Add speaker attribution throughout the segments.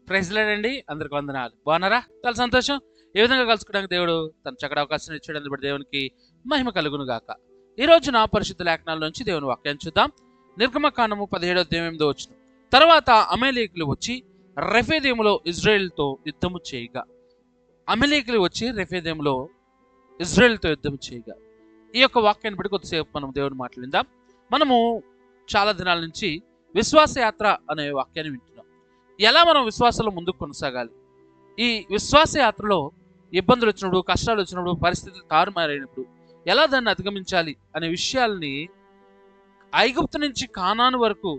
Speaker 1: Praise lord. అందరికి వందనాలు. బాగున్నారా? చాలా సంతోషం. ఏ విధంగా కలుసుకోవడానికి దేవుడు తన చక్కటి అవకాశం ఇచ్చాడని బట్టి దేవునికి మహిమ కలుగును గాక. ఈ రోజు నా పరిశుద్ధ లేఖనాల నుంచి దేవుని వాక్యాన్ని చూద్దాం. నిర్గమకాండము 17:8 తర్వాత అమలేకులు వచ్చి రెఫెదీములో ఇజ్రాయేలుతో యుద్ధము చేయగా. అమలేకులు వచ్చి రెఫెదీములో ఇజ్రాయేలుతో యుద్ధం చేయగా. ఈ యొక్క వాక్యాన్ని బట్టి కొద్దిసేపు మనం దేవుని మాట్లాడిందాం. మనము చాలా దినాల నుంచి విశ్వాస యాత్ర అనే వాక్యాన్ని వింటున్నాం. ఎలా మనం విశ్వాసంలో ముందుకు కొనసాగాలి, ఈ విశ్వాస యాత్రలో ఇబ్బందులు వచ్చినప్పుడు, కష్టాలు వచ్చినప్పుడు, పరిస్థితులు తారుమారైనప్పుడు ఎలా దాన్ని అధిగమించాలి అనే విషయాల్ని ఐగుప్తు నుంచి కానాను వరకు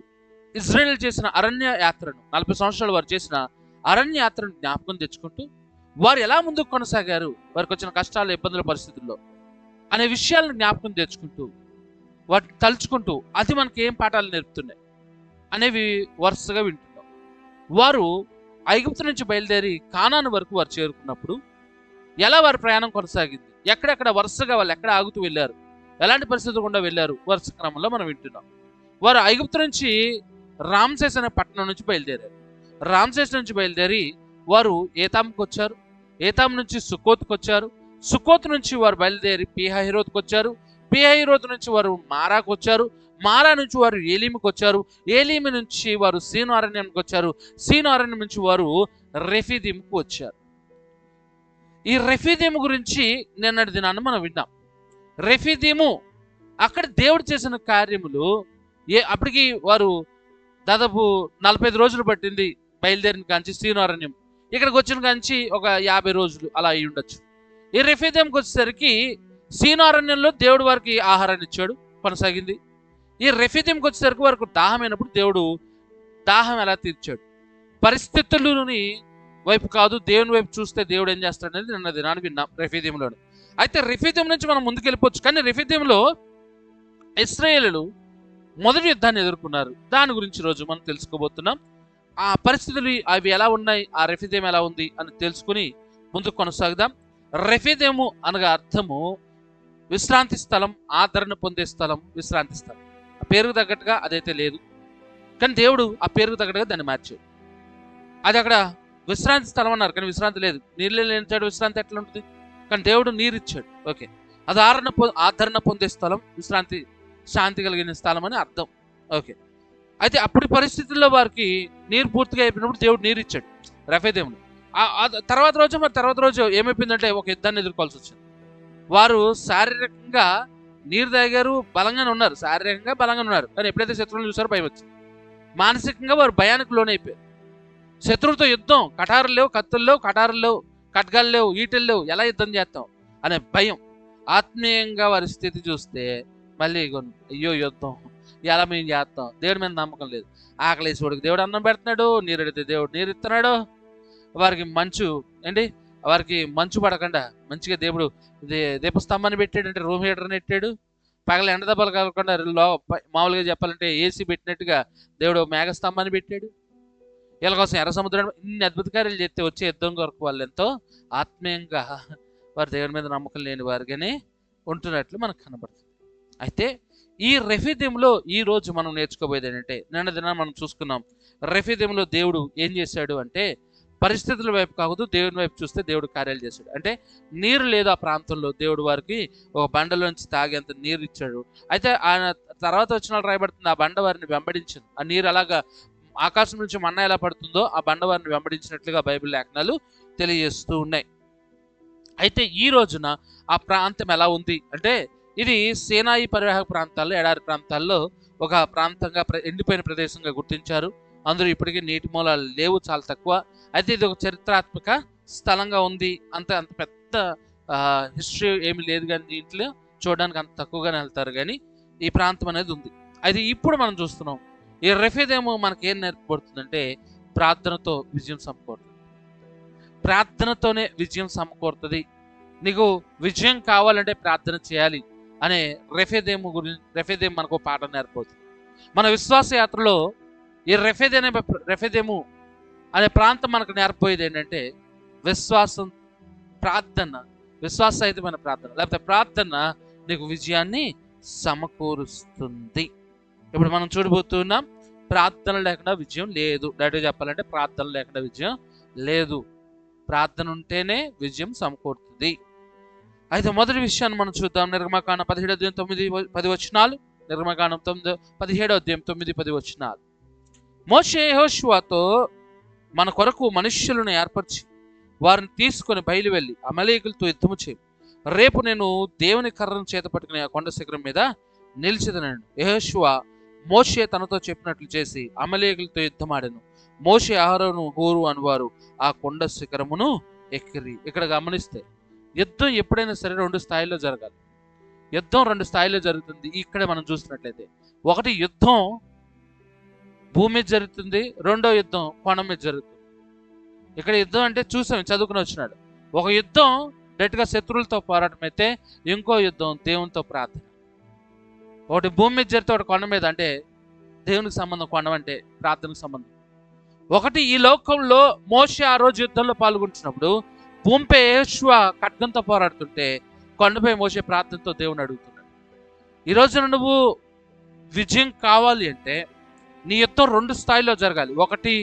Speaker 1: ఇజ్రాయేల్ చేసిన అరణ్య యాత్రను, 40 సంవత్సరాలు వారు చేసిన అరణ్య యాత్రను జ్ఞాపకం తెచ్చుకుంటూ వారు ఎలా ముందుకు కొనసాగారు, వారికి వచ్చిన కష్టాలు, ఇబ్బందుల పరిస్థితుల్లో అనే విషయాలను జ్ఞాపకం తెచ్చుకుంటూ వాటిని తలుచుకుంటూ అది మనకి ఏం పాఠాలు నేర్పుతున్నాయి అనేవి వరుసగా వింటున్నాం. వారు ఐగుప్తు నుంచి బయలుదేరి కానాను వరకు వారు చేరుకున్నప్పుడు ఎలా వారి ప్రయాణం కొనసాగింది, ఎక్కడెక్కడ వరుసగా వాళ్ళు ఎక్కడ ఆగుతూ వెళ్ళారు, ఎలాంటి పరిస్థితులు గుండా వెళ్ళారు, వరుస క్రమంలో మనం వింటున్నాం. వారు ఐగుప్తు నుంచి రామ్సేస్ అనే పట్టణం నుంచి బయలుదేరారు. రామ్సేస్ నుంచి బయలుదేరి వారు ఏతాంకి వచ్చారు. ఏతాం నుంచి సుకోత్కి వచ్చారు. సుకోత్ నుంచి వారు బయలుదేరి పీహహిరోత్కి వచ్చారు. పీహహిరోత్ నుంచి వారు మారాకు వచ్చారు. మారా నుంచి వారు ఏలీముకి వచ్చారు. ఏలీము నుంచి వారు సీను అరణ్యానికి వచ్చారు. సీను అరణ్యం నుంచి వారు రెఫీదీముకు వచ్చారు. ఈ రెఫీదీము గురించి నిన్నటి దినాన్ని మనం విన్నాం. రెఫీదీము అక్కడ దేవుడు చేసిన కార్యములు అప్పటికి వారు దాదాపు 45 రోజులు పట్టింది బయలుదేరిన కాంచి సీను అరణ్యం. ఇక్కడికి వచ్చిన కాంచి ఒక 50 రోజులు అలా అయి ఉండొచ్చు. ఈ రెఫీదీముకి వచ్చేసరికి సీను అరణ్యంలో దేవుడు వారికి ఆహారాన్ని ఇచ్చాడు, కొనసాగింది. ఈ రెఫీదీంకి వచ్చేసరికి వారికి దాహమైనప్పుడు దేవుడు దాహం ఎలా తీర్చాడు. పరిస్థితులని వైపు కాదు, దేవుని వైపు చూస్తే దేవుడు ఏం చేస్తాడనేది నిన్న దినాన్ని విన్నాం రెఫీదీంలో. అయితే రెఫీదీం నుంచి మనం ముందుకు వెళ్ళిపోవచ్చు. కానీ రెఫీదీంలో ఇశ్రాయేలీయులు మొదటి యుద్ధాన్ని ఎదుర్కొన్నారు. దాని గురించి రోజు మనం తెలుసుకోబోతున్నాం. ఆ పరిస్థితులు అవి ఎలా ఉన్నాయి, ఆ రెఫీదీం ఎలా ఉంది అని తెలుసుకుని ముందుకు కొనసాగుదాం. రెఫీదీము అనగా అర్థము విశ్రాంతి స్థలం, ఆదరణ పొందే స్థలం, విశ్రాంతి స్థలం. ఆ పేరుకు తగ్గట్టుగా అదైతే లేదు, కానీ దేవుడు ఆ పేరుకు తగ్గట్టుగా దాన్ని మార్చాడు. అది అక్కడ విశ్రాంతి స్థలం అన్నారు, కానీ విశ్రాంతి లేదు. నీళ్ళు లేనిచాడు, విశ్రాంతి ఎట్లా ఉంటుంది? కానీ దేవుడు నీరు ఇచ్చాడు. ఓకే, అది ఆదరణ పొందే స్థలం, విశ్రాంతి, శాంతి కలిగిన స్థలం అని అర్థం. ఓకే, అయితే అప్పుడు పరిస్థితుల్లో వారికి నీరు పూర్తిగా అయిపోయినప్పుడు దేవుడు నీరు ఇచ్చాడు రెఫీదీములో. తర్వాత రోజు ఏమైపోయిందంటే ఒక యుద్ధాన్ని ఎదుర్కోవాల్సి వచ్చింది. వారు శారీరకంగా నీరు తాగారు, బలంగానే ఉన్నారు, శారీరకంగా బలంగా ఉన్నారు. కానీ ఎప్పుడైతే శత్రువులు చూసారో భయం వచ్చింది. మానసికంగా వారు భయానికి లోనైపోయారు. శత్రువుతో యుద్ధం, కటారులు లేవు, కత్తులు లేవు, కటారులు లేవు, ఖడ్గాలు లేవు, ఈటలు లేవు, ఎలా యుద్ధం చేస్తాం అనే భయం. ఆత్మీయంగా వారి స్థితి చూస్తే మళ్ళీ అయ్యో యుద్ధం ఎలా మేము చేస్తాం, దేవుడి మీద నమ్మకం లేదు. ఆకలేసి వాడికి దేవుడు అన్నం పెడుతున్నాడు, నీరు అడిగితే దేవుడు నీరు ఇస్తున్నాడు. వారికి మంచు పడకుండా మంచిగా దేవుడు దీపస్తంభాన్ని పెట్టాడంటే రూమ్ హీటర్ని పెట్టాడు. పగల ఎండ దెబ్బలు కలగకుండా మామూలుగా చెప్పాలంటే ఏసీ పెట్టినట్టుగా దేవుడు మేఘస్తంభాన్ని పెట్టాడు. వీళ్ళ కోసం ఎర్ర సముద్రం ఇన్ని అద్భుత కార్యాలు చేస్తే వచ్చే యుద్ధం కొరకు వాళ్ళు ఎంతో ఆత్మీయంగా వారి దేవుడి మీద నమ్మకం లేని వారిగానే ఉంటున్నట్లు మనకు కనబడుతుంది. అయితే ఈ రెఫీదీంలో ఈ రోజు మనం నేర్చుకోబోయేది ఏంటంటే, నిన్న దినాన్ని మనం చూసుకున్నాం. రెఫీదీంలో దేవుడు ఏం చేశాడు అంటే, పరిస్థితుల వైపు కాదు దేవుని వైపు చూస్తే దేవుడు కార్యాలు చేశాడు. అంటే నీరు లేదు ఆ ప్రాంతంలో, దేవుడు వారికి ఒక బండలోంచి తాగేంత నీరు ఇచ్చాడు. అయితే ఆయన తర్వాత వచ్చిన రాయబడుతుంది, ఆ బండ వారిని వెంబడించింది. ఆ నీరు అలాగా ఆకాశం నుంచి మన్నా ఎలా పడుతుందో ఆ బండ వారిని వెంబడించినట్లుగా బైబిల్ లేఖనాలు తెలియజేస్తూ ఉన్నాయి. అయితే ఈ రోజున ఆ ప్రాంతం ఎలా ఉంది అంటే, ఇది సేనాయి పరివాహక ప్రాంతాల్లో, ఎడారి ప్రాంతాల్లో ఒక ప్రాంతంగా ఎండిపోయిన ప్రదేశంగా గుర్తించారు. అందులో ఇప్పటికీ నీటి మూలాలు లేవు, చాలా తక్కువ. అయితే ఇది ఒక చరిత్రాత్మక స్థలంగా ఉంది. అంత పెద్ద హిస్టరీ ఏమి లేదు, కానీ దీంట్లో చూడడానికి అంత తక్కువగానే వెళ్తారు. కానీ ఈ ప్రాంతం అనేది ఉంది. అయితే ఇప్పుడు మనం చూస్తున్నాం, ఈ రెఫీదీము మనకి ఏం నేర్పబడుతుందంటే, ప్రార్థనతో విజయం సమకూరుతుంది. ప్రార్థనతోనే విజయం సమకూరుతుంది. నీకు విజయం కావాలంటే ప్రార్థన చేయాలి అనే రెఫీదీము మనకు పాఠం నేర్పబడుతుంది. మన విశ్వాస యాత్రలో ఈ రెఫీదీము అనే ప్రాంతం మనకు నేర్పోయేది ఏంటంటే, విశ్వాసం, ప్రార్థన, విశ్వాసరహితమైన ప్రార్థన లేకపోతే ప్రార్థన నీకు విజయాన్ని సమకూరుస్తుంది. ఇప్పుడు మనం చూడబోతున్నాం ప్రార్థన లేకుండా విజయం లేదు. డైరెక్ట్గా చెప్పాలంటే ప్రార్థన లేకుండా విజయం లేదు. ప్రార్థన ఉంటేనే విజయం సమకూరుతుంది. అయితే మొదటి విషయాన్ని మనం చూద్దాం. నిర్గమకాండం 17:9-10 వచనాలు. నిర్గమకాండం 17:9-10 వచనాలు. మోషే యెహోషువతో మన కొరకు మనుష్యులను ఏర్పరిచి వారిని తీసుకొని బయలు వెళ్ళి అమలేకులతో యుద్ధము చేయి. రేపు నేను దేవుని కర్రను చేత పట్టుకుని ఆ కొండ శిఖరం మీద నిలిచెదనను. యెహోషువ మోషే తనతో చెప్పినట్లు చేసి అమలేకులతో యుద్ధమాడెను. మోషే, అహరోను, హూరు అనువారు ఆ కొండ శిఖరమును ఎక్కిరి. ఇక్కడ గమనిస్తే యుద్ధం ఎప్పుడైనా సరే 2 స్థాయిలో జరగాలి. యుద్ధం 2 స్థాయిలో జరుగుతుంది. ఇక్కడ మనం చూసినట్లయితే ఒకటి యుద్ధం భూమి మీద జరుగుతుంది, రెండో యుద్ధం కొండ మీద జరుగుతుంది. ఇక్కడ యుద్ధం అంటే చూసాం, చదువుకుని వచ్చినాడు. ఒక యుద్ధం డైరెక్ట్గా శత్రువులతో పోరాటం అయితే, ఇంకో యుద్ధం దేవునితో ప్రార్థన. ఒకటి భూమి మీద జరిగితే ఒకటి కొండ మీద, అంటే దేవునికి సంబంధం, కొండ అంటే ప్రార్థనకు సంబంధం. ఒకటి ఈ లోకంలో మోషే ఆ రోజు యుద్ధంలో పాల్గొంటున్నప్పుడు భూమిపై యెహోషువ ఖడ్గంతో పోరాడుతుంటే కొండపై మోషే ప్రార్థనతో దేవుని అడుగుతున్నాడు. ఈ రోజున నువ్వు విజయం కావాలి అంటే నీ యుద్ధం 2 స్థాయిలో జరగాలి. ఒకటి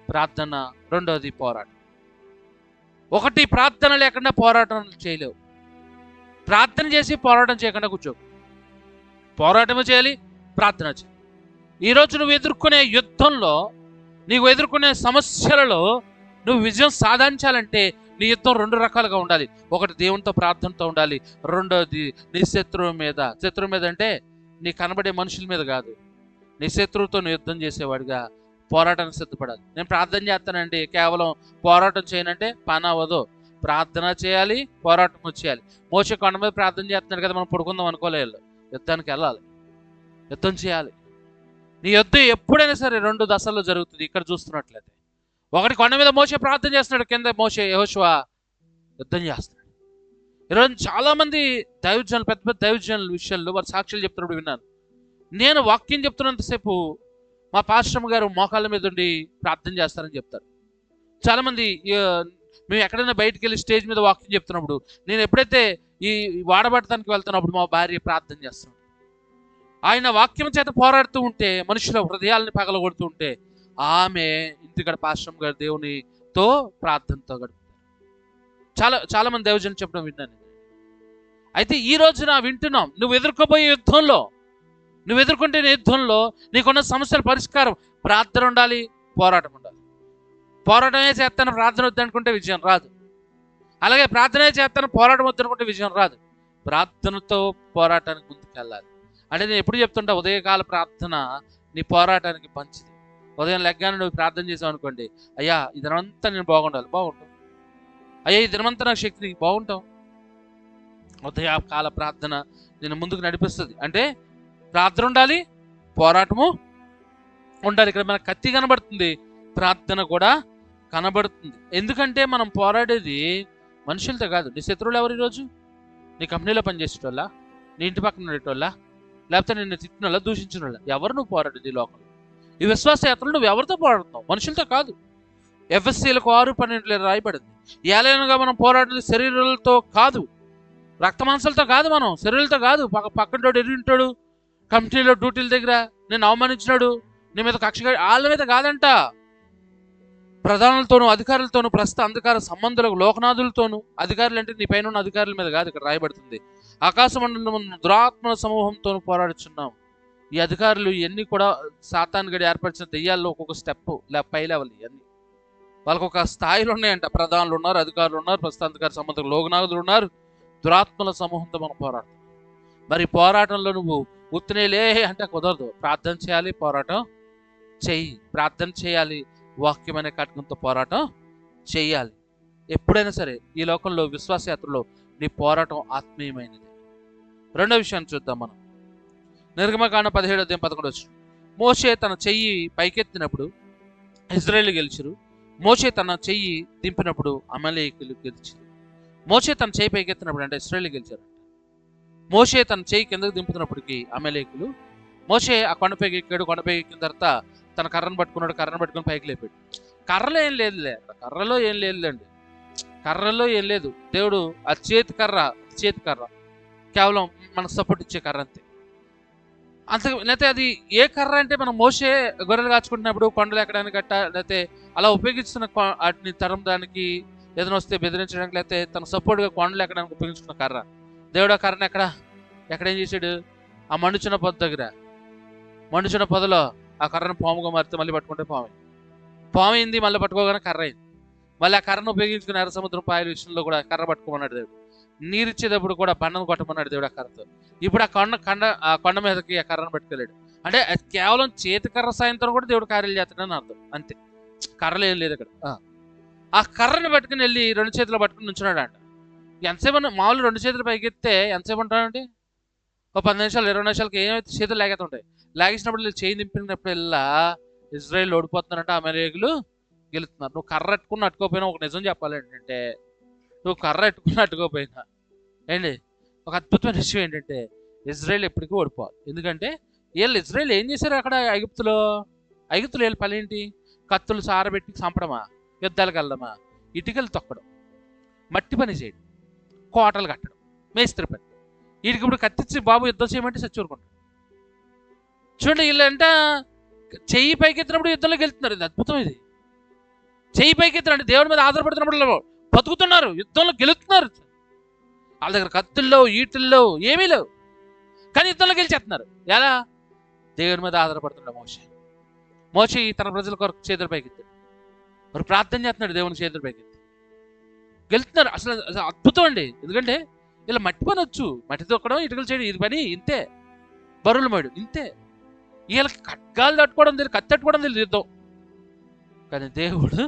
Speaker 1: ప్రార్థన, రెండోది పోరాటం. ఒకటి ప్రార్థన లేకుండా పోరాటం చేయలేవు. ప్రార్థన చేసి పోరాటం చేయకుండా కూర్చో. పోరాటము చేయాలి, ప్రార్థన చేయాలి. ఈరోజు నువ్వు ఎదుర్కొనే యుద్ధంలో, నీవు ఎదుర్కొనే సమస్యలలో నువ్వు విజయం సాధించాలంటే నీ యుద్ధం 2 రకాలుగా ఉండాలి. ఒకటి దేవునితో ప్రార్థనతో ఉండాలి, రెండోది నీ శత్రువు మీద. శత్రువు మీద అంటే నీ కనబడే మనుషుల మీద కాదు, నీ శత్రువుతో నువ్వు యుద్ధం చేసేవాడిగా పోరాటానికి సిద్ధపడాలి. నేను ప్రార్థన చేస్తానండి, కేవలం పోరాటం చేయనంటే పని అవ్వదు. ప్రార్థన చేయాలి, పోరాటం చేయాలి. మోషే కొండ మీద ప్రార్థన చేస్తున్నాడు కదా, మనం పడుకుందాం అనుకోలేదు. యుద్ధానికి వెళ్ళాలి, యుద్ధం చేయాలి. నీ యుద్ధం ఎప్పుడైనా సరే 2 దశల్లో జరుగుతుంది. ఇక్కడ చూస్తున్నట్లయితే ఒకటి కొండ మీద మోషే ప్రార్థన చేస్తున్నాడు, కింద మోషే యెహోషువ యుద్ధం చేస్తున్నాడు. ఈరోజు చాలామంది దైవజనులు, పెద్ద పెద్ద దైవజనుల విషయాల్లో వారు సాక్ష్యాలు చెప్తున్నప్పుడు విన్నాను. నేను వాక్యం చెప్తున్నంతసేపు మా పాస్టర్ గారు మోకాళ్ళ మీద ఉండి ప్రార్థన చేస్తారని చెప్తారు. చాలామంది మేము ఎక్కడైనా బయటికి వెళ్ళి స్టేజ్ మీద వాక్యం చెప్తున్నప్పుడు, నేను ఎప్పుడైతే ఈ వాడబడటానికి వెళ్తున్నప్పుడు మా భార్య ప్రార్థన చేస్తాను. ఆయన వాక్యం చేత పోరాడుతూ ఉంటే, మనుషుల హృదయాలని పగలగొడుతూ ఉంటే, ఆమె ఇంటికాడ పాస్టర్ గారు దేవునితో ప్రార్థనతో గడుపుతారు. చాలా మంది దైవజనులు చెప్పడం విన్నాను. అయితే ఈ రోజున వింటున్నాం, నువ్వు ఎదుర్కోబోయే యుద్ధంలో, నువ్వు ఎదుర్కొంటే యుద్ధంలో నీకున్న సమస్యల పరిష్కారం ప్రార్థన ఉండాలి, పోరాటం ఉండాలి. పోరాటమే చేస్తాను ప్రార్థన వద్దనుకుంటే విజయం రాదు. అలాగే ప్రార్థనే చేస్తాను పోరాటం వద్దనుకుంటే విజయం రాదు. ప్రార్థనతో పోరాటానికి ముందుకెళ్ళాలి. అంటే నేను ఎప్పుడు చెప్తుంటా, ఉదయకాల ప్రార్థన నీ పోరాటానికి మంచిది. ఉదయం లెగ్గానే నువ్వు ప్రార్థన చేసావు అనుకోండి, అయ్యా ఈ దినమంతా నేను బాగుండాలి, బాగుంటావు. అయ్యా ఈ దినమంతా నాకు శక్తి, బాగుంటావు. ఉదయకాల ప్రార్థన నేను ముందుకు నడిపిస్తుంది. అంటే ప్రార్థన ఉండాలి, పోరాటము ఉండాలి. ఇక్కడ మనకు కత్తి కనబడుతుంది, ప్రార్థన కూడా కనబడుతుంది. ఎందుకంటే మనం పోరాడేది మనుషులతో కాదు. నీ శత్రువులు ఎవరు? ఈరోజు నీ కంపెనీలో పనిచేసేటోళ్ళ, నీ ఇంటి పక్కన ఉండేటోళ్ళ, లేకపోతే నిన్ను తిట్టిన వాళ్ళ, దూషించిన వాళ్ళ? ఎవరు నువ్వు పోరాడేది? ఈ లోకంలో ఈ విశ్వాస యాత్రలు నువ్వు ఎవరితో పోరాడుతున్నావు? మనుషులతో కాదు. ఎఫ్ఎస్సీలకు 6:12 రాయబడింది. ఏలైనగా మనం పోరాడేది శరీరాలతో కాదు, రక్తమాంసాలతో కాదు, మనం శరీరాలతో కాదు. పక్కనోడు ఎదురింటాడు, కంపెనీలో డ్యూటీల దగ్గర నేను అవమానించినాడు, నీ మీద కక్ష, వాళ్ళ మీద కాదంట. ప్రధానులతోనూ అధికారులతోనూ, ప్రస్తుత అంధకార సంబంధులకు, లోకనాథులతోనూ. అధికారులు అంటే నీ పైన ఉన్న అధికారుల మీద కాదు, ఇక్కడ రాయబడుతుంది. ఆకాశ మండలం దురాత్మల సమూహంతో పోరాడుచున్నాం. ఈ అధికారులు ఇవన్నీ కూడా సాతాను గడి ఏర్పరిచిన దెయ్యాల్లో ఒక్కొక్క స్టెప్, పై లెవెల్, ఇవన్నీ వాళ్ళకు ఒక స్థాయిలో ఉన్నాయంట. ప్రధానులు ఉన్నారు, అధికారులు ఉన్నారు, ప్రస్తుత అంధకార సంబంధులు, లోకనాథులు ఉన్నారు. దురాత్మల సమూహంతో మనం పోరాడుతాం. మరి పోరాటంలో నువ్వు ఉత్తనేలే అంటే కుదరదు. ప్రార్థన చేయాలి, పోరాటం చెయ్యి. ప్రార్థన చేయాలి, వాక్యం అనే ఖడ్గంతో పోరాటం చెయ్యాలి. ఎప్పుడైనా సరే ఈ లోకంలో విశ్వాసయాత్రలో నీ పోరాటం ఆత్మీయమైనది. రెండో విషయాన్ని చూద్దాం మనం. నిర్గమకాండం 17:11. మోషే తన చెయ్యి పైకెత్తినప్పుడు ఇజ్రాయేలు గెలిచిరు. మోషే తన చెయ్యి దింపినప్పుడు అమలేకులు గెలిచిరు. మోషే తన చెయ్యి పైకెత్తినప్పుడు అంటే ఇశ్రాయేలు గెలిచారు. మోషే తన చెయ్యి కిందకు దింపుతున్నప్పటికీ అమలేకులు. మోషే ఆ కొండపైకి ఎక్కాడు. కొండపైకి ఎక్కిన తర్వాత తన కర్రను పట్టుకున్నాడు. కర్రను పట్టుకుని పైకి లేపాడు. కర్రలో ఏం లేదులే, కర్రలో ఏం లేదులేండి, కర్రలో ఏం లేదు. దేవుడు ఆ చేతి కర్ర కేవలం మనకు సపోర్ట్ ఇచ్చే కర్ర అంతే. లేకపోతే అది ఏ కర్ర అంటే మనం మోసే గొర్రెలు కాచుకుంటున్నప్పుడు కొండలు ఎక్కడానికి గట్ట, లేకపోతే అలా ఉపయోగిస్తున్న వాటిని తరమడానికి, ఏదైనా వస్తే బెదిరించడానికి, లేకపోతే తన సపోర్ట్గా కొండలు ఎక్కడానికి ఉపయోగించుకున్న కర్ర. దేవుడు ఆ కర్రను ఎక్కడేం చేశాడు? ఆ మండుచున్న పొద దగ్గర, మండుచున్న పొదలో ఆ కర్రను పాముగా మారితే మళ్ళీ పట్టుకుంటే పాము అయింది, మళ్ళీ పట్టుకోగానే కర్ర అయింది. మళ్ళీ ఆ కర్రను ఉపయోగించుకుని ఎర్ర సముద్రం పాయల విషయంలో కూడా కర్ర పట్టుకోమన్నాడు దేవుడు. నీరు ఇచ్చేటప్పుడు కూడా బండను కొట్టమన్నాడు దేవుడు ఆ కర్రతో. ఇప్పుడు ఆ కొండ మీదకి ఆ కర్రను పట్టుకెళ్ళాడు. అంటే అది కేవలం చేతి కర్ర సాయంత్రం కూడా దేవుడు కార్యాలు చేస్తాడని అర్థం, అంతే. కర్రలు ఏం లేదు అక్కడ. ఆ కర్రను పట్టుకుని వెళ్ళి 2 చేతులు పట్టుకుని నుంచున్నాడు అంట. ఎంతసేపు మామూలు 2 చేతులు పైకి ఎత్తే ఎంతసేపు ఉంటాడండి? ఒక 10 నిమిషాలు 20 నిమిషాలకి ఏమైతే చేతులు లాగేస్తుంటాయి. లాగేసినప్పుడు చేయి దింపినప్పుడు ఇలా ఇజ్రాయిల్ ఓడిపోతున్నారంటే అమెరికలు గెలుతున్నారు. నువ్వు కర్ర అట్టుకుని అట్టుకోపోయినా ఒక నిజం చెప్పాలి ఏంటంటే, నువ్వు కర్ర అట్టుకుని అట్టుకోపోయినా ఏంటి ఒక అద్భుతమైన విషయం ఏంటంటే, ఇజ్రాయిల్ ఎప్పటికీ ఓడిపోవాలి. ఎందుకంటే ఇజ్రాయిల్ ఏం చేశారు అక్కడ ఐగుప్తులో వీళ్ళ పని ఏంటి? కత్తులు సారబెట్టి చంపడమా, యుద్ధాలకు వెళ్ళడమా, ఇటుకలు తొక్కడం, మట్టి పని చేయడం, కోటలు కట్టడం, మేస్త్రి పని. వీడికి ఇప్పుడు కత్తిచ్చి బాబు యుద్ధం చేయమంటే చచ్చూరుకుంటాడు. చూడండి, వీళ్ళంట చెయ్యి పైకెత్తినప్పుడు యుద్ధంలోకి వెళ్తున్నారు. ఇది అద్భుతం. ఇది చెయ్యి పైకెత్తిన అంటే దేవుడి మీద ఆధారపడుతున్నప్పుడు బతుకుతున్నారు, యుద్ధంలో గెలుస్తున్నారు. వాళ్ళ దగ్గర కత్తుల్లో ఈటుల్లో ఏమీ లేవు, కానీ యుద్ధంలో గెలిచేస్తున్నారు. ఎలా? దేవుడి మీద ఆధారపడుతున్నాడు మోషే తన ప్రజల కొరకు చేతుల పైకెత్తాడు. మరి ప్రార్థన చేస్తున్నాడు, దేవుని చేతుల పైకెత్తి గెలుతున్నారు. అసలు అద్భుతం అండి. ఎందుకంటే ఇలా మట్టి పని వచ్చు, మట్టి తొక్కడం, ఇటుకలు చేయడం, ఇది పని ఇంతే. బరువులు మోయడం ఇంతే. వీళ్ళకి ఖడ్గాలు తట్టుకోవడం తెలియదు, కత్తి తట్టుకోవడం తెలియదు యుద్ధం. కానీ దేవుడు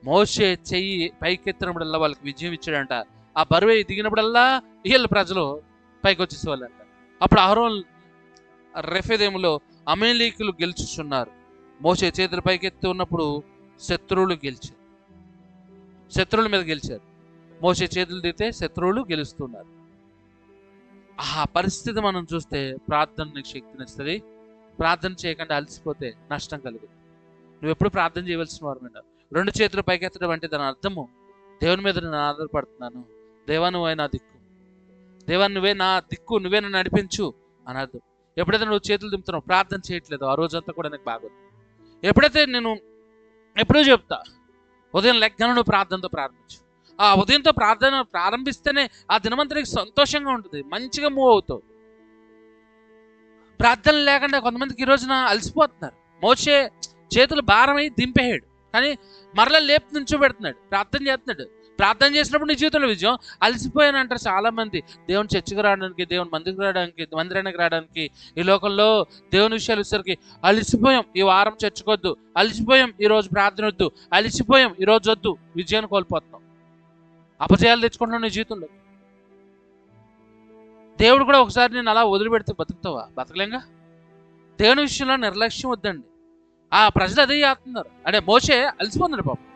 Speaker 1: మోషే చెయ్యి పైకెత్తినప్పుడల్లా వాళ్ళకి విజయం ఇచ్చాడంట. ఆ బరువు దిగినప్పుడల్లా వీళ్ళ ప్రజలు పైకి వచ్చేసేవాళ్ళంట. అప్పుడు అహరోన్ రెఫెదేములో అమేలీకులు గెలుచుచున్నారు. మోషే చేతులు పైకెత్తి ఉన్నప్పుడు శత్రువులు గెలిచారు, శత్రువుల మీద గెలిచారు. మోషే చేతులు దిగితే శత్రువులు గెలుస్తున్నారు. ఆ పరిస్థితి మనం చూస్తే ప్రార్థన నీకు శక్తినిస్తుంది. ప్రార్థన చేయకుండా అలసిపోతే నష్టం కలుగుతుంది. నువ్వు ఎప్పుడు ప్రార్థన చేయవలసిన వారు మీద 2 చేతులు పైకెత్తడం అంటే దాని అర్థము, దేవుని మీద నేను ఆధారపడుతున్నాను, దేవా నువ్వే నా దిక్కు, దేవా నువ్వే నా దిక్కు, నువ్వే నన్ను నడిపించు అని అర్థం. ఎప్పుడైతే నువ్వు చేతులు దింపుతున్నావు, ప్రార్థన చేయట్లేదు, ఆ రోజంతా కూడా నాకు బాగోదు. ఎప్పుడైతే నేను ఎప్పుడూ చెప్తా, ఉదయం లెక్కన నువ్వు ప్రార్థనతో ప్రారంభించు. ఆ ఉదయంతో ప్రార్థన ప్రారంభిస్తేనే ఆ దినమంతా నీకు సంతోషంగా ఉంటుంది, మంచిగా మూవ్ అవుతావు. ప్రార్థన లేకుండా కొంతమందికి ఈ రోజున అలసిపోతున్నారు. మోషే చేతులు భారమై దింపేయాడు, కానీ మరలా లేపు నుంచో పెడుతున్నాడు, ప్రార్థన చేస్తున్నాడు. ప్రార్థన చేసినప్పుడు నీ జీవితంలో విజయం. అలసిపోయాను అంటారు చాలా మంది. దేవుని చర్చికి రావడానికి, దేవుని మందిరానికి రావడానికి, ఈ లోకంలో దేవుని విషయాలు వచ్చేసరికి అలసిపోయాం, ఈ వారం చర్చకొద్దు, అలసిపోయాం, ఈరోజు ప్రార్థన వద్దు, అలసిపోయాం, ఈరోజు వద్దు, విజయాన్ని కోల్పోతున్నాం, అపజయాలు తెచ్చుకుంటున్నాం నీ జీవితంలో. దేవుడు కూడా ఒకసారి నేను అలా వదిలిపెడితే బతుకుతావా? బతకలేంగా. దేవుని విషయంలో నిర్లక్ష్యం వద్దండి. ఆ ప్రజలు అదే చేస్తున్నారు. అంటే మోషే అలసిపోతున్నాడు పాపం.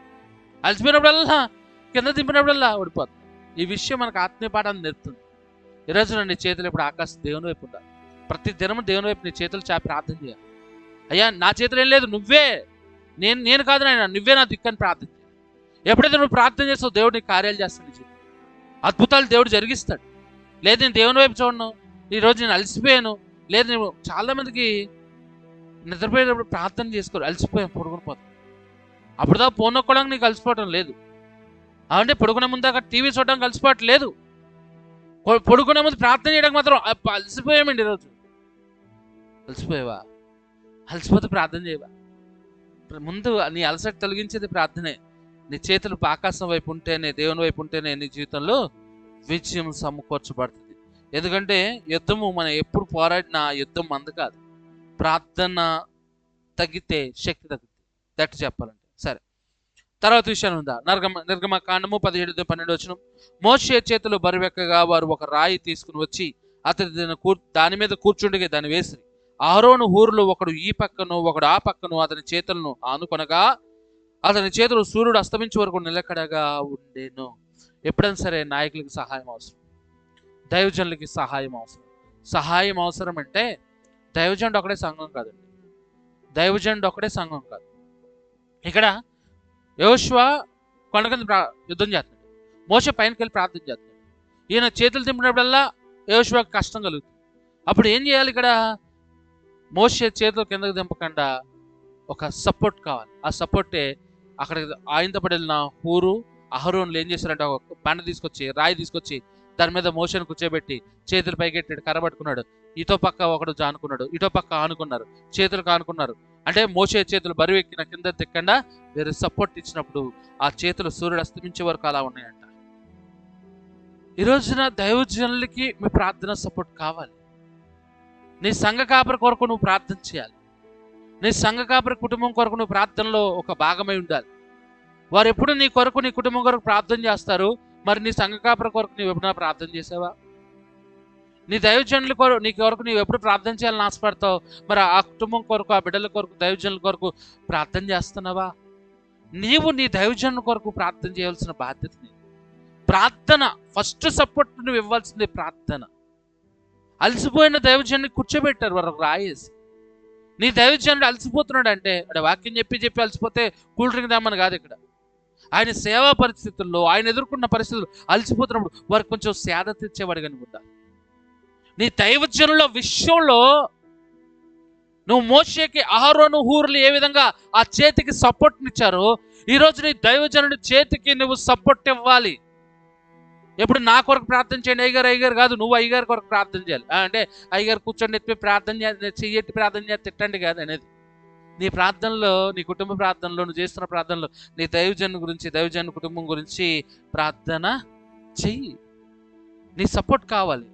Speaker 1: అలసిపోయినప్పుడల్లా కింద దింపినప్పుడల్లా ఓడిపోతుంది. ఈ విషయం మనకు ఆత్మీయ పాఠాన్ని నేర్పుతుంది. ఈరోజు నీ చేతులు ఇప్పుడు ఆకాశం దేవుని వైపు ఉండాలి. ప్రతి దినము దేవుని వైపు నీ చేతులు చాపి ప్రార్థన చేయాలి. అయ్యా నా చేతులు ఏం లేదు, నువ్వే, నేను కాదు నాయన, నువ్వే నా దిక్కని ప్రార్థన చేయాలి. ఎప్పుడైతే నువ్వు ప్రార్థన చేస్తావు దేవుడు నీ కార్యాలు చేస్తాడు, నీ అద్భుతాలు దేవుడు జరిగిస్తాడు. లేదు నేను దేవుని వైపు చూడను, ఈరోజు నేను అలసిపోయాను, లేదు నేను చాలా మందికి నిద్రపోయేటప్పుడు ప్రార్థన చేసుకోరు, అలసిపోయాను, పడుకుని పోతాం. అప్పుడుదా ఫోన్ నొక్కడానికి నీకు అలసిపోవటం లేదు, అంటే పడుకునే ముందు దాకా టీవీ చూడడానికి అలసిపోవటం లేదు, పడుకునే ముందు ప్రార్థన చేయడానికి మాత్రం అలసిపోయామండి. ఈరోజు అలసిపోయావా? అలసిపోతే ప్రార్థన చేయవా? ముందు నీ అలసట తొలగించేది ప్రార్థనే. నీ చేతులు ఆకాశం వైపు ఉంటేనే, దేవుని వైపు ఉంటేనే నీ జీవితంలో విజయం సమకూర్చబడుతుంది. ఎందుకంటే యుద్ధము మనం ఎప్పుడు పోరాడినా యుద్ధం మంది కాదు, ప్రార్థన తగ్గితే శక్తి తగ్గుతుంది. దట్ చెప్పాలంటే సరే. తర్వాత విషయం ఉందా? నిర్గమకాండము 17-12 మోషే చేతులు బరువెక్కగా వారు ఒక రాయి తీసుకుని వచ్చి అతని దాని మీద కూర్చుండగా దాన్ని వేసిరి. అహరోను హూరులు ఒకడు ఈ పక్కను ఒకడు ఆ పక్కను అతని చేతులను ఆనుకొనగా అతని చేతులు సూర్యుడు అస్తమించే వరకు నిలకడగా ఉండేను. ఎప్పుడైనా సరే నాయకులకి సహాయం అవసరం, దైవజనులకి సహాయం అవసరం. సహాయం అవసరం అంటే దైవజనుడు ఒకడే సంఘం కాదండి, దైవజనుడు ఒకడే సంఘం కాదు. ఇక్కడ యోషువ కొండ కింద యుద్ధం చేస్తున్నాడు, మోషే పైనకి వెళ్ళి ప్రార్థన చేస్తున్నాడు. ఈయన చేతులు తింపినప్పుడల్లా యోషువకి కష్టం కలుగుతుంది. అప్పుడు ఏం చేయాలి? ఇక్కడ మోషే చేతులు కిందకు దింపకుండా ఒక సపోర్ట్ కావాలి. ఆ సపోర్టే అక్కడ ఆయనతో పడి వెళ్ళిన హూరు అహరోన్లు ఏం చేశారంటే ఒక బండ తీసుకొచ్చి, రాయి తీసుకొచ్చి దాని మీద మోషేను కూర్చోబెట్టి చేతులు పైకెట్టాడు, కర్రబట్టుకున్నాడు. ఇటో పక్క ఒకడు జానుకున్నాడు, ఇటో పక్క ఆనుకున్నారు, చేతులు కానుకున్నారు. అంటే మోషే చేతులు బరువు ఎక్కిన కింద తిక్కకుండా వేరే సపోర్ట్ ఇచ్చినప్పుడు ఆ చేతులు సూర్యుడు అస్తమించే వరకు అలా ఉన్నాయంట. ఈ రోజున దైవజనులకి మీ ప్రార్థన సపోర్ట్ కావాలి. నీ సంఘ కాపరి కొరకు నువ్వు ప్రార్థన చేయాలి. నీ సంఘ కాపరి కుటుంబం కొరకు నువ్వు ప్రార్థనలో ఒక భాగమై ఉండాలి. వారు ఎప్పుడు నీ కొరకు, నీ కుటుంబం కొరకు ప్రార్థన చేస్తారు. మరి నీ సంఘ కాపరి కొరకు నువ్వు ఎప్పుడైనా ప్రార్థన చేసావా? నీ దైవజనుల కొరకు, నీ కొరకు నువ్వు ఎప్పుడు ప్రార్థన చేయాలని ఆశపడతావు. మరి ఆ కుటుంబం కొరకు, ఆ బిడ్డల కొరకు, దైవజనుల కొరకు ప్రార్థన చేస్తున్నావా? నీవు నీ దైవజనుల కొరకు ప్రార్థన చేయాల్సిన బాధ్యత నీది. ప్రార్థన ఫస్ట్ సపోర్ట్ నువ్వు ఇవ్వాల్సింది ప్రార్థన. అలసిపోయిన దైవజనుని కూర్చోబెట్టారు వారు రాయేసి. నీ దైవజనుడు అలసిపోతున్నాడు అంటే వాక్యం చెప్పి అలసిపోతే కూల్ డ్రింక్ దామని కాదు. ఇక్కడ ఆయన సేవా పరిస్థితుల్లో, ఆయన ఎదుర్కొన్న పరిస్థితుల్లో అలసిపోతున్నప్పుడు వారికి కొంచెం సేద తెచ్చేవాడిగా ఉండాలి. నీ దైవజనుల విషయంలో నువ్వు మోషేకి అహరోను హూరులు ఏ విధంగా ఆ చేతికి సపోర్ట్నిచ్చారో, ఈరోజు నీ దైవజనుడి చేతికి నువ్వు సపోర్ట్ ఇవ్వాలి. ఎప్పుడు నా కొరకు ప్రార్థన చేయండి అయ్యగారు కాదు, నువ్వు అయ్యగారి కొరకు ప్రార్థన చేయాలి. అంటే అయ్యగారు కూర్చొని ఎత్తి ప్రార్థన చెయ్యట్టి ప్రార్థన చేసి తిట్టండి కాదు అనేది. నీ ప్రార్థనలో, నీ కుటుంబ ప్రార్థనలో, నువ్వు చేస్తున్న ప్రార్థనలో నీ దైవజను గురించి, దైవజను కుటుంబం గురించి ప్రార్థన చెయ్యి. నీ సపోర్ట్ కావాలి.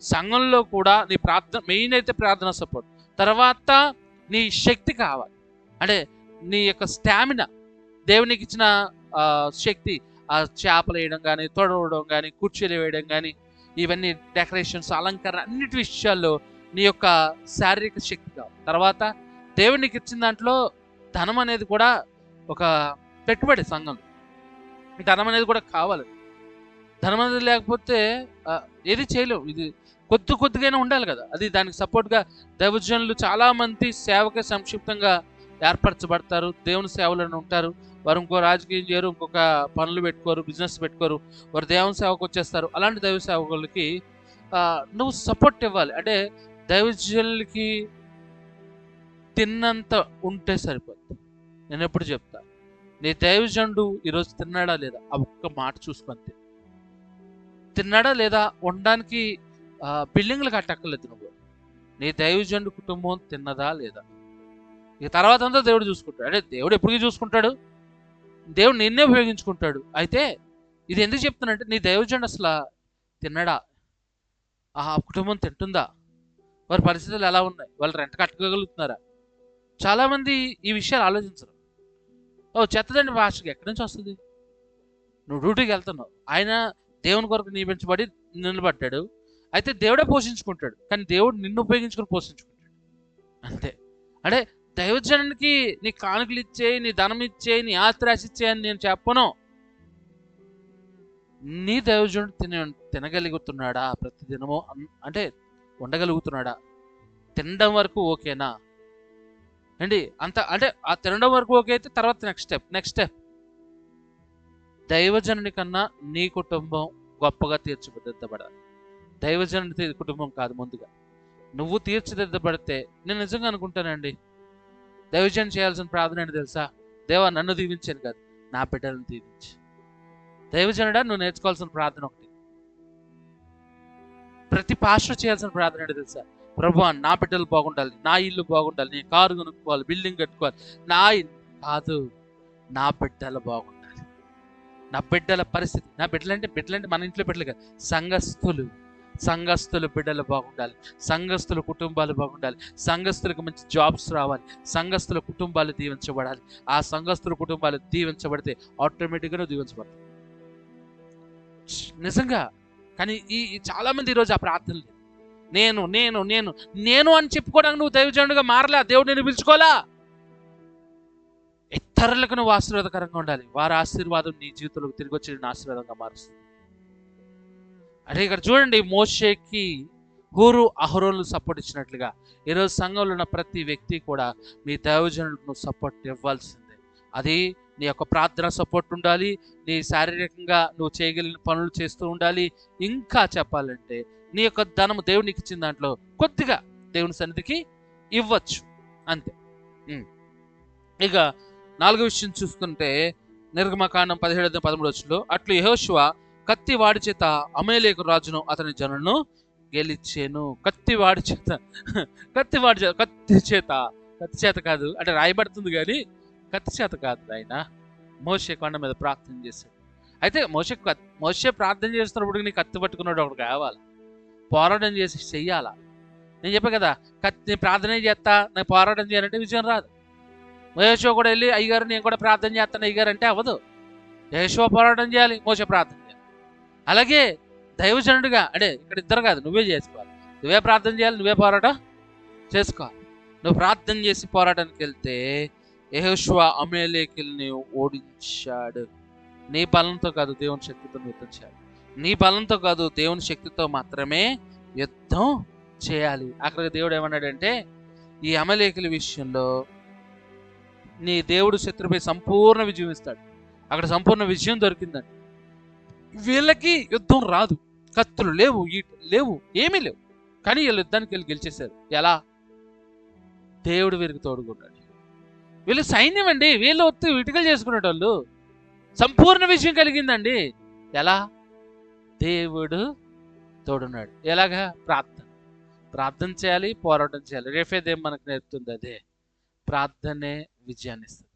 Speaker 1: సంఘంలో కూడా నీ ప్రార్థన మెయిన్ అయితే ప్రార్థన సపోర్ట్. తర్వాత నీ శక్తి కావాలి. అంటే నీ యొక్క స్టామినా, దేవునికి ఇచ్చిన శక్తి, ఆ చేపలు వేయడం కానీ, తొడవడం కానీ, కుర్చీలు వేయడం కానీ, ఇవన్నీ డెకరేషన్స్, అలంకరణ, అన్నిటి విషయాల్లో నీ యొక్క శారీరక శక్తి కావాలి. తర్వాత దేవునికి ఇచ్చిన దాంట్లో ధనం అనేది కూడా ఒక పెట్టుబడి. సంఘంలో ధనం అనేది కూడా కావాలి. ధనం అనేది లేకపోతే ఏది చేయలేవు. ఇది కొద్దిగానే ఉండాలి కదా. అది దానికి సపోర్ట్గా దైవజనులు చాలామంది సేవకి సంక్షిప్తంగా ఏర్పరచబడతారు. దేవుని సేవలను ఉంటారు. వారు ఇంకో రాజకీయం చేయరు, ఇంకొక పనులు పెట్టుకోరు, బిజినెస్ పెట్టుకోరు, వారు దేవుని సేవకు వచ్చేస్తారు. అలాంటి దైవ సేవకులకి నువ్వు సపోర్ట్ ఇవ్వాలి. అంటే దైవజనులకి తిన్నంత ఉంటే సరిపోతుంది. నేను ఎప్పుడు చెప్తా, నీ దైవజనుడు ఈరోజు తిన్నాడా లేదా ఆ ఒక్క మాట చూసుకుంటే. తిన్నాడా లేదా ఉండడానికి బిల్డింగ్లు కట్టక్కర్లేదు. నువ్వు నీ దైవజనుడు కుటుంబం తిన్నదా లేదా, ఇక తర్వాత అంతా దేవుడు చూసుకుంటాడు. అంటే దేవుడు ఎప్పటికీ చూసుకుంటాడు, దేవుడు నిన్నే ఉపయోగించుకుంటాడు. అయితే ఇది ఎందుకు చెప్తానంటే, నీ దైవజనుడు అసలు తిన్నాడా, ఆ కుటుంబం తింటుందా, వారి పరిస్థితులు ఎలా ఉన్నాయి, వాళ్ళు రెంట్ కట్టుకోగలుగుతున్నారా? చాలామంది ఈ విషయాలు ఆలోచించరు. చెత్తదండి పాస్టర్కి ఎక్కడి నుంచి వస్తుంది? నువ్వు డ్యూటీకి వెళ్తున్నావు, ఆయన దేవుని కొరకు నియమించబడి నిలబడ్డాడు. అయితే దేవుడే పోషించుకుంటాడు, కానీ దేవుడు నిన్ను ఉపయోగించుకొని పోషించుకుంటాడు అంతే. అంటే దైవజనునికి నీ కానుకలు ఇచ్చే, నీ ధనం ఇచ్చే, నీ ఆస్తి ఇచ్చే అని నేను చెప్పను. నీ దైవజనుడు తినగలుగుతున్నాడా ప్రతిదినమో, అంటే ఉండగలుగుతున్నాడా? తినడం వరకు ఓకేనా అండి? అంత అంటే ఆ తినడం వరకు ఓకే అయితే తర్వాత నెక్స్ట్ స్టెప్ దైవజనుని కన్నా నీ కుటుంబం గొప్పగా తీర్చిదిద్దబడాలి. దైవజనుని కుటుంబం కాదు. ముందుగా నువ్వు తీర్చిదిద్దబడితే, నేను నిజంగా అనుకుంటానండి, దైవజనం చేయాల్సిన ప్రార్థన ఏంటి తెలుసా? దేవా నన్ను దీవించాను కాదు, నా బిడ్డలను దీవించి. దైవజనుడా నువ్వు నేర్చుకోవాల్సిన ప్రార్థన ఒకటి. ప్రతి పాస్టర్ చేయాల్సిన ప్రార్థన ఏంటి తెలుసా? ప్రభువా నా బిడ్డలు బాగుండాలి, నా ఇల్లు బాగుండాలి, నేను కారు కొనుక్కోవాలి, బిల్డింగ్ కట్టుకోవాలి. కాదు, నా బిడ్డలు బాగుండాలి. నా బిడ్డల పరిస్థితి, నా బిడ్డలంటే మన ఇంట్లో బిడ్డలు కాదు, సంఘస్థులు బిడ్డలు బాగుండాలి, సంఘస్థుల కుటుంబాలు బాగుండాలి, సంఘస్థులకు మంచి జాబ్స్ రావాలి, సంఘస్థుల కుటుంబాలు దీవించబడాలి. ఆ సంఘస్థుల కుటుంబాలు దీవించబడితే ఆటోమేటిక్గా దీవించబడతాయి నిజంగా. కానీ ఈ చాలామంది ఈరోజు ఆ ప్రార్థనలు, నేను నేను నేను నేను అని చెప్పుకోవడానికి నువ్వు దైవజనుడిగా మారలే, దేవుడు నిన్ను పిలుచుకోలా. ఇతరులకు నువ్వు ఆశీర్వాదకరంగా ఉండాలి. వారి ఆశీర్వాదం నీ జీవితంలోకి తిరిగి వచ్చి నేను ఆశీర్వాదంగా మారుస్తుంది. అంటే ఇక్కడ చూడండి, మోషేకి హూరు అహరోన్లు సపోర్ట్ ఇచ్చినట్లుగా ఈరోజు సంఘంలో ఉన్న ప్రతి వ్యక్తి కూడా మీ దైవజనులకు సపోర్ట్ ఇవ్వాల్సిందే. అది నీ యొక్క ప్రార్థన సపోర్ట్ ఉండాలి, నీ శారీరకంగా నువ్వు చేయగలిగిన పనులు చేస్తూ ఉండాలి. ఇంకా చెప్పాలంటే నీ యొక్క ధనము దేవుడు నీకు ఇచ్చిన దాంట్లో కొద్దిగా దేవుని సన్నిధికి ఇవ్వచ్చు అంతే. ఇక 4వ విషయం చూసుకుంటే నిర్గమకాండం 17-13 అట్లు యెహోషువ కత్తి వాడి చేత అమలేకు రాజును అతని జనులను గెలిచెను. కత్తి చేత కాదు అంటే రాయబడుతుంది కానీ కత్తి చేత కాదు. ఆయన మోషే కొండ మీద ప్రార్థన చేశాడు. అయితే మోషే ప్రార్థన చేస్తున్నప్పుడు నీ కత్తి పట్టుకున్నాడు ఒకటి కావాలి, పోరాటం చేసి చెయ్యాలా. నేను చెప్పా కదా, కత్తి ప్రార్థన చేస్తా నేను పోరాటం చేయాలంటే విజయం రాదు. యెహోషువ కూడా వెళ్ళి అయ్యగారు నేను కూడా ప్రార్థన చేస్తాను అయ్యగారు అంటే అవ్వదు. యెహోషువ పోరాటం చేయాలి, మోషే ప్రార్థన చేయాలి. అలాగే దైవజనుడిగా అంటే ఇక్కడ ఇద్దరు కాదు, నువ్వే చేసుకోవాలి. నువ్వే ప్రార్థన చేయాలి, నువ్వే పోరాటం చేసుకోవాలి. నువ్వు ప్రార్థన చేసి పోరాటానికి వెళ్తే యెహోషువ అమలేకీయుల్ని ఓడించాడు. నీ బలంతో కాదు, దేవుని శక్తితో యుద్ధం చేయాలి. నీ బలంతో కాదు, దేవుని శక్తితో మాత్రమే యుద్ధం చేయాలి. అక్కడ దేవుడు ఏమన్నాడంటే ఈ అమలేకీయుల విషయంలో నీ దేవుడు శత్రుపై సంపూర్ణ విజయం ఇస్తాడు. అక్కడ సంపూర్ణ విజయం దొరికిందండి. వీళ్ళకి యుద్ధం రాదు, కత్తులు లేవు, ఈటలు లేవు, ఏమీ లేవు. కానీ వీళ్ళు యుద్ధానికి వెళ్ళి గెలిచేశారు. ఎలా? దేవుడు వీరికి తోడుకున్నాడు. వీళ్ళు సైన్యం అండి, వీళ్ళు ఒత్తి ఇటుకలు చేసుకునేటోళ్ళు. సంపూర్ణ విజయం కలిగిందండి. ఎలా? దేవుడు తోడున్నాడు. ఎలాగా? ప్రార్థన చేయాలి, పోరాటం చేయాలి. రేఫేదేం మనకు నేర్పుతుంది అదే. ప్రార్థనే విజయాన్ని ఇస్తుంది.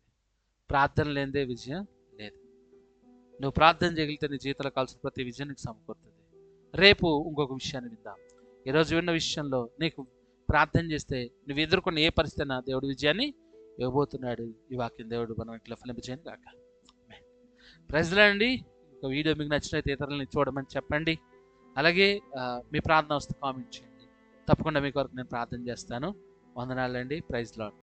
Speaker 1: ప్రార్థన లేనిదే విజయం లేదు. నువ్వు ప్రార్థన చేయగలిగితే నీ జీవితంలో కావాల్సిన ప్రతి విజయం నీకు సమకూరుతుంది. రేపు ఇంకొక విషయాన్ని విందాం. ఈరోజు విన్న విషయంలో నీకు ప్రార్థన చేస్తే నువ్వు ఎదుర్కొన్న ఏ పరిస్థితి అయినా దేవుడు విజయాన్ని ఇవ్వబోతున్నాడు. ఈ వాక్యం దేవుడు మనం ఇట్లా ఫలింపజేయను కాక. ప్రైజ్ లార్డ్ అండి. ఒక వీడియో మీకు నచ్చినైతే ఇతరులని చూడమని చెప్పండి. అలాగే మీ ప్రార్థన వస్తే కామెంట్ చేయండి. తప్పకుండా మీ కొరకు నేను ప్రార్థన చేస్తాను. వందనాలండి. Praise lord.